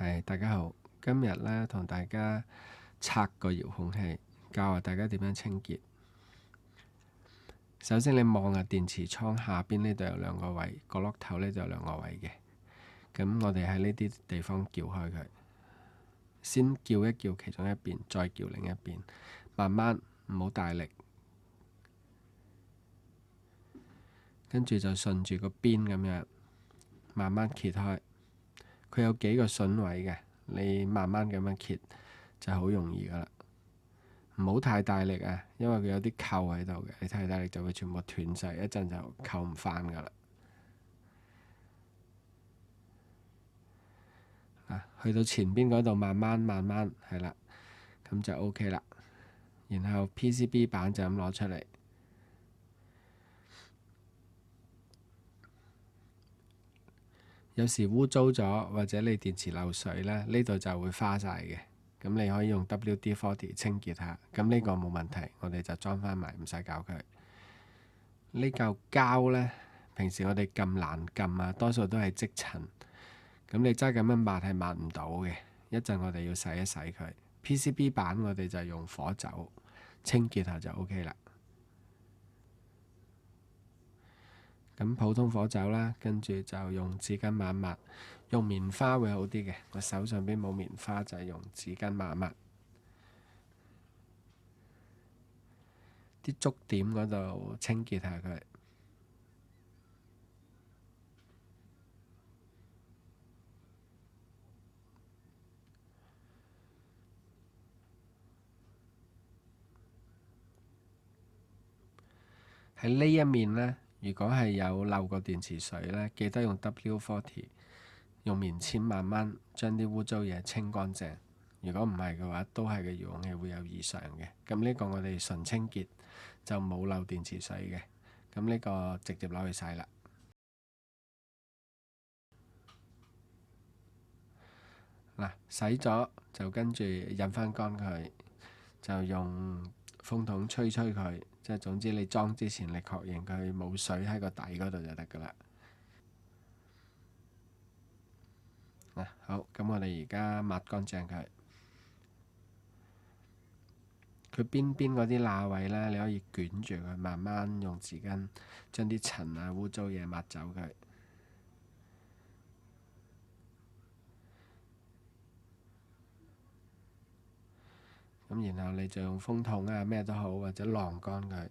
係，大家好，今日咧同大家拆個遙控器，教下大家點樣清潔。首先你望下電池倉下邊呢度有兩個位，角落頭呢度有兩個位嘅。咁我哋喺呢啲地方撬開佢，先撬一撬其中一邊，再撬另一邊，慢慢唔好大力，跟住就順住個邊咁樣慢慢揭開。佢有幾個筍位嘅，你慢慢咁樣揭就好容易噶啦。唔好太大力啊，因為佢有啲扣喺度嘅，你太大力就會全部斷晒，一陣就扣唔返噶啦。去到前邊嗰度慢慢係啦，咁就 OK 啦。然後 PCB 板就咁攞出嚟，有時污糟咗或者你電池漏水咧，呢度就會花晒嘅。咁你可以用 WD-40 清潔下，咁呢個冇問題，我哋就裝返埋，唔使搞佢。呢嚿膠呢，平時我哋撳難撳啊，多數都係積塵。咁你真係咁樣抹係抹唔到嘅，一陣我哋要洗一洗佢。PCB 板我哋就用火酒清潔下就 OK 啦。咁普通火酒啦，跟住就用紙巾抹一抹，用棉花會好啲嘅。我手上邊冇棉花，就係用紙巾抹一抹。啲觸點嗰度清潔下佢。喺呢一面呢，如果係有漏過電池水呢，記得用 W40 用棉籤慢慢將啲污糟嘢清乾淨。如果唔係嘅話，都係個遙控器會有異常嘅。咁呢個我哋純清潔就冇漏電池水嘅。咁呢個直接攞去洗啦。嗱，洗咗就跟住印翻乾佢，就用風筒吹吹佢。即係總之你裝之前，你確認佢冇水喺個底嗰度就得㗎啦。好，咁我哋而家抹乾淨佢。佢邊邊嗰啲罅位呢，你可以捲住佢，慢慢用紙巾將啲塵啊、污糟嘢抹走佢。咁然後你就用風筒啊咩都好，或者晾乾佢，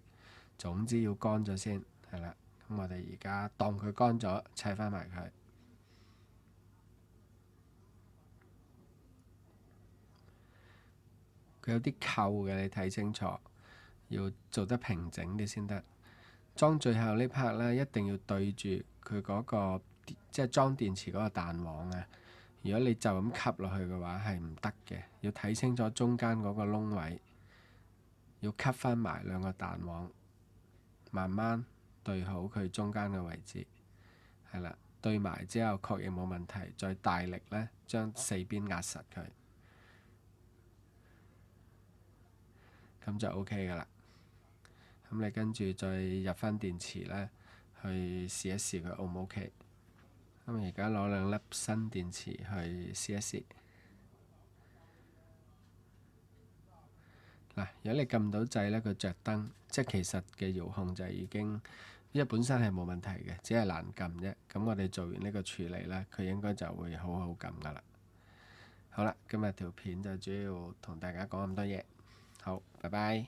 總之要乾咗先，係啦。咁我哋而家當佢乾咗，砌翻埋佢。佢有啲扣嘅，你睇清楚，要做得平整啲先得。裝最後呢 part 咧，一定要對住佢嗰個即係裝電池嗰個彈簧啊。如果你就咁吸落去嘅話，係唔得嘅。要睇清楚中間嗰個窿位，要吸翻埋兩個彈簧，慢慢對好佢中間嘅位置。係啦，對埋之後確認冇問題，再大力呢將四邊壓實佢，咁就 OK 噶啦。咁你跟住再入翻電池呢，去試一試佢 O 唔 OK。咁而家攞兩粒新電池去試一試。嗱，如果你撳到掣呢，佢着燈，即係其實嘅遙控就已經，因為本身係冇問題嘅，只係難撳啫。咁我哋做完呢個處理呢，佢應該就會好好撳噶啦。好啦，今日條片就主要同大家講咁多嘢。好，拜拜。